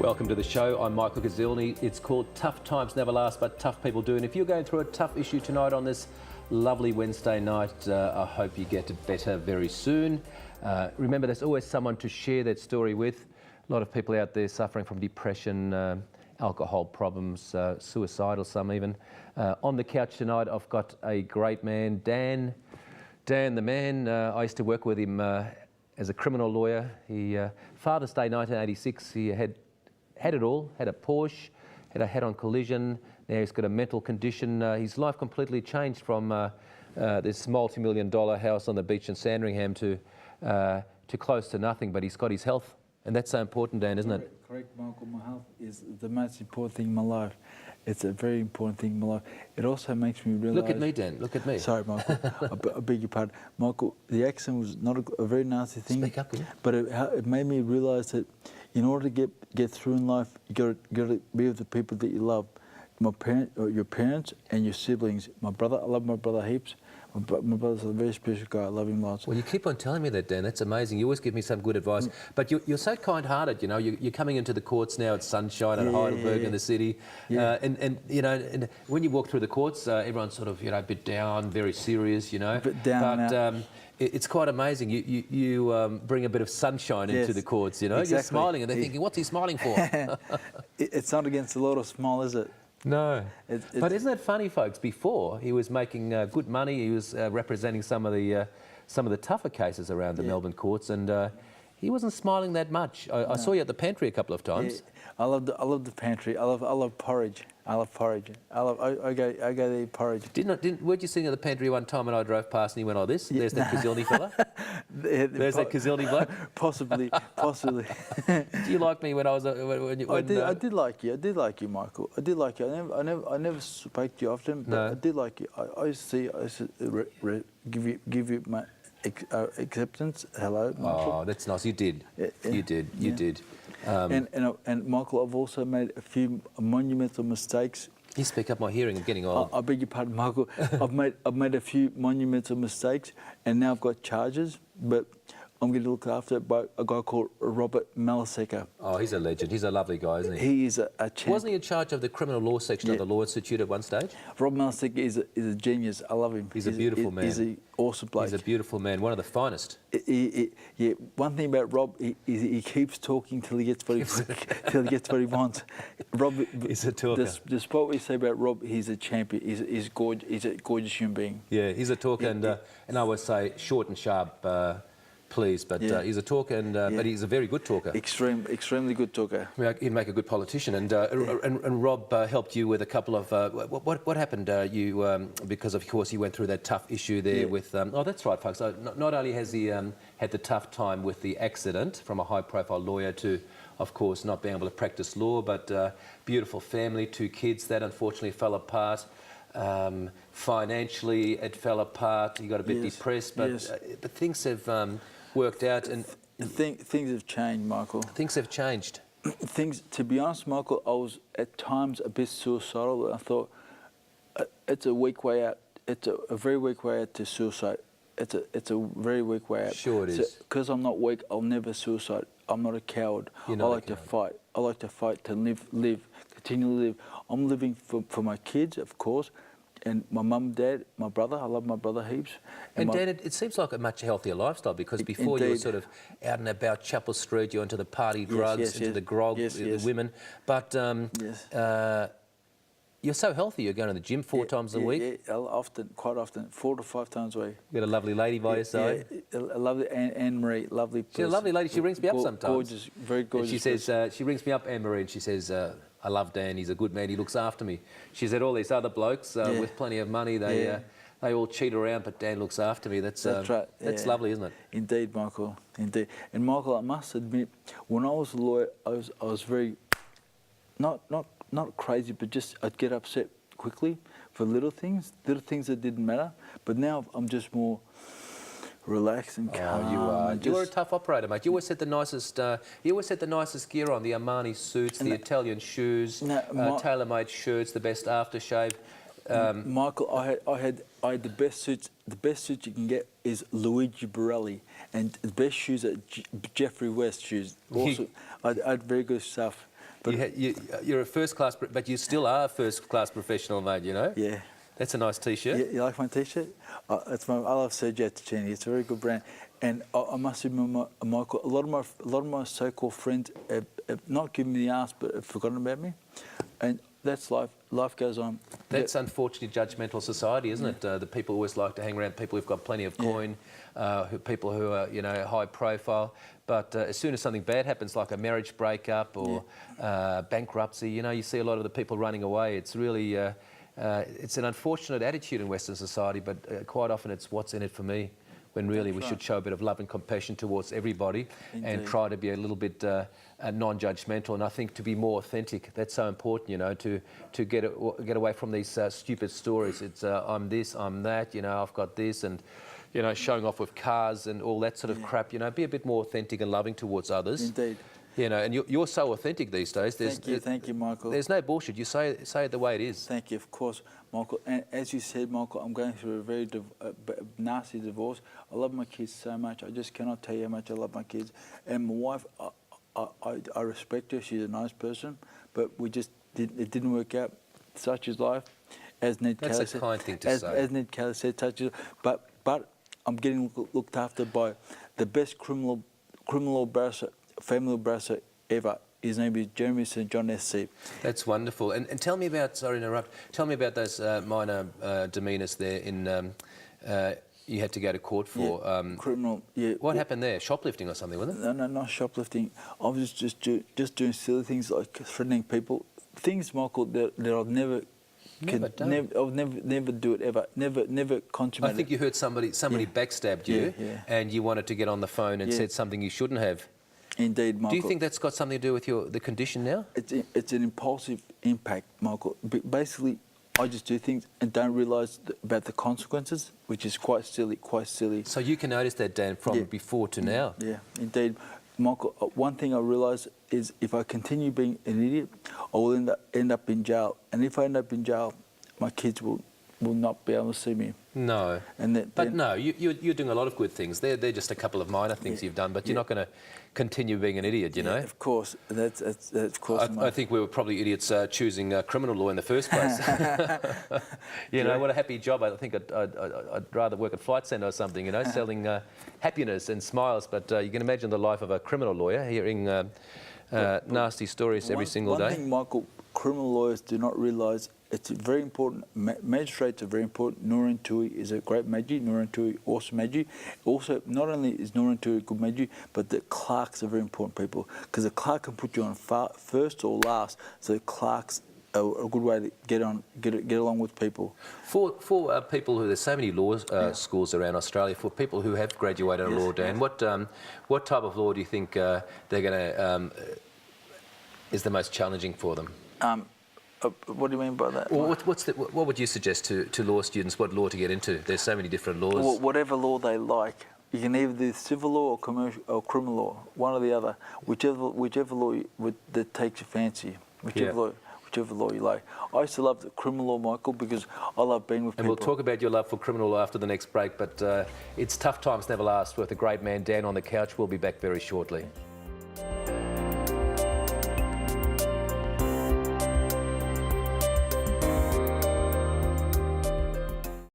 Welcome to the show. I'm Michael Kuzilny. It's called Tough Times Never Last, but tough people do. And if you're going through a tough issue tonight on this lovely Wednesday night, I hope you get better very soon. Remember, there's always someone to share that story with. A lot of people out there suffering from depression, alcohol problems, suicidal, some even. On the couch tonight, I've got a great man, Dan. Dan, the man, I used to work with him as a criminal lawyer. He, Father's Day 1986, he had it all, had a Porsche, had a head-on collision. Now he's got a mental condition. His life completely changed from this multi-million-dollar house on the beach in Sandringham to close to nothing, but he's got his health. And that's so important, Dan, isn't it? Correct, Michael. My health is the most important thing in my life. It's a very important thing in my life. It also makes me realise... Look at me, Dan. Look at me. Sorry, Michael. I beg your pardon. Michael, the accident was not a very nasty thing. Speak up, yeah. But it made me realise that in order to get through in life, you got to be with the people that you love. Your parents and your siblings. My brother, I love my brother heaps. My brother's a very special guy. I love him lots. Well, you keep on telling me that, Dan. That's amazing. You always give me some good advice. But you're so kind-hearted, you know. You're coming into the courts now at sunshine at Heidelberg in the city. Yeah. And you know, and when you walk through the courts, everyone's sort of, you know, a bit down, very serious, you know. A bit down. But it's quite amazing. You bring a bit of sunshine into the courts, you know. Exactly. You're smiling and they're thinking, what's he smiling for? It's not against the law to smile, is it? No. But isn't it funny, folks? Before, he was making good money. He was representing some of the tougher cases around the Melbourne courts, and he wasn't smiling that much. I saw you at the pantry a couple of times. Yeah. I love the pantry. I love porridge. I love porridge. I go to eat porridge. Weren't you sitting at the pantry one time and I drove past and you went, oh, there's that Kuzilny fella? There's that Kuzilny bloke? Possibly. Do you like me when I was... I did like you. I did like you, Michael. I did like you. I never spoke to you often, but I did like you. I used to give you my acceptance. Hello, Michael. Oh, that's nice. You did. You did. And Michael, I've also made a few monumental mistakes. You speak up, my hearing is getting old. I beg your pardon, Michael. I've made a few monumental mistakes, and now I've got charges, but I'm going to look after it by a guy called Robert Malaseca. Oh, he's a legend. He's a lovely guy, isn't he? He is a champ. Wasn't he in charge of the criminal law section of the Law Institute at one stage? Rob Malaseca is a genius. I love him. He's a beautiful man. He's an awesome bloke. He's a beautiful man, one of the finest. Yeah, one thing about Rob, he keeps talking till he gets what he wants. Rob, he's a talker. Despite what you say about Rob, he's a champion. He's gorgeous. He's a gorgeous human being. Yeah, he's a talker, and I always say short and sharp. Please, but he's a talker, and but he's a very good talker. Extremely good talker. He'd make a good politician, and Rob helped you with a couple of what happened? Because of course you went through that tough issue there with. Oh, that's right, folks. Not only has he had the tough time with the accident from a high-profile lawyer to, of course, not being able to practice law, but beautiful family, 2 kids that unfortunately fell apart. Financially, it fell apart. He got a bit depressed, but things have worked out, and things have changed, Michael. Things have changed. To be honest, Michael, I was at times a bit suicidal. I thought it's a weak way out. It's a very weak way out to suicide. It's a very weak way out. Sure it is. Because I'm not weak, I'll never suicide. I'm not a coward. I like to fight. I like to fight to live, continually live. I'm living for my kids, of course, and my mum, dad, my brother. I love my brother heaps. And Dan, it seems like a much healthier lifestyle, because before you were sort of out and about Chapel Street, you're into the party drugs, into the grog, the women. But you're so healthy. You're going to the gym 4 times a week. Yeah, quite often, 4 to 5 times a week. You got a lovely lady by your side. Yeah, a lovely Anne-Marie, lovely person. She's a lovely lady. She rings me up sometimes. Gorgeous, very gorgeous. And she says, she rings me up, Anne-Marie, and she says, I love Dan, he's a good man, he looks after me. She said all these other blokes with plenty of money, they all cheat around, but Dan looks after me. That's right. That's lovely, isn't it? Indeed, Michael, indeed. And Michael, I must admit, when I was a lawyer, I was very, not crazy, but just I'd get upset quickly for little things that didn't matter. But now I'm just more relaxed and calm. Oh, you are. You're a tough operator, mate. You always had the nicest. You always had the nicest gear on: the Armani suits, the Italian shoes, tailor-made shirts, the best aftershave. Michael, I had the best suits. The best suits you can get is Luigi Borelli, and the best shoes are Jeffrey West shoes. Also, I had very good stuff. You're a first class, but you still are a first class professional, mate. You know. Yeah. That's a nice T-shirt. Yeah, you like my T-shirt? I love Sergio Ticini. It's a very good brand. And I must admit, Michael, a lot of my so-called friends have not given me the ask, but have forgotten about me. And that's life. Life goes on. That's unfortunately judgmental society, isn't it? The people always like to hang around people who've got plenty of coin, people who are, you know, high profile. But as soon as something bad happens, like a marriage breakup or bankruptcy, you know, you see a lot of the people running away. It's really, it's an unfortunate attitude in Western society, but quite often it's what's in it for me, when really we should show a bit of love and compassion towards everybody. Indeed. And try to be a little bit non-judgmental. And I think to be more authentic, that's so important, you know, to get away from these stupid stories. It's I'm this, I'm that, you know, I've got this, and, you know, showing off with cars and all that sort of crap. You know, be a bit more authentic and loving towards others. Indeed. You know, and you're so authentic these days. Thank you, Michael. There's no bullshit. You say it the way it is. Thank you, of course, Michael. And as you said, Michael, I'm going through a very nasty divorce. I love my kids so much. I just cannot tell you how much I love my kids. And my wife, I respect her. She's a nice person, but it didn't work out. Such is life. As Ned Kelly said. That's a kind thing to say. As Ned Kelly said, such is. But I'm getting looked after by the best criminal law barrister, family barrister ever. His name is Jeremy St John SC. That's wonderful. And tell me about, sorry to interrupt, tell me about those minor demeanours there in, you had to go to court for. Criminal, yeah. What happened there? Shoplifting or something, wasn't it? No, not shoplifting. I was just doing silly things like threatening people. Things, Michael, that I've never... I'll never do it ever. Never consummate. I think you heard somebody backstabbed you, and you wanted to get on the phone and said something you shouldn't have. Indeed, Michael. Do you think that's got something to do with the condition now? It's an impulsive impact, Michael. Basically, I just do things and don't realise about the consequences, which is quite silly. So you can notice that, Dan, from before to now. Yeah, indeed. Michael, one thing I realise is if I continue being an idiot, I will end up in jail. And if I end up in jail, my kids will not be able to see me. No. But no, you're doing a lot of good things. They're just a couple of minor things you've done, but you're not going to continue being an idiot, you know? Of course. That's of course. I think we were probably idiots choosing criminal law in the first place. You know, what a happy job. I think I'd rather work at Flight Centre or something, you know, selling happiness and smiles. But you can imagine the life of a criminal lawyer, hearing nasty stories every single day. One thing, Michael, criminal lawyers do not realise, it's very important. Magistrates are very important. Nooreen Tui is a great Magi. Nooreen Tui, awesome Magi. Also, not only is Nooreen Tui a good Magi, but the clerks are very important people, because the clerk can put you on first or last. So the clerks are a good way to get along with people. For people who, there's so many law schools around Australia, for people who have graduated in law, Dan, what type of law do you think they're going to is the most challenging for them? What do you mean by that? Well, what would you suggest to law students? What law to get into? There's so many different laws. Well, whatever law they like. You can either do civil law or commercial or criminal law, one or the other. Whichever law that takes your fancy. Whichever law you like. I used to love the criminal law, Michael, because I love being with people. And we'll talk about your love for criminal law after the next break, but it's Tough Times Never Last with the great man Dan on the couch. We'll be back very shortly.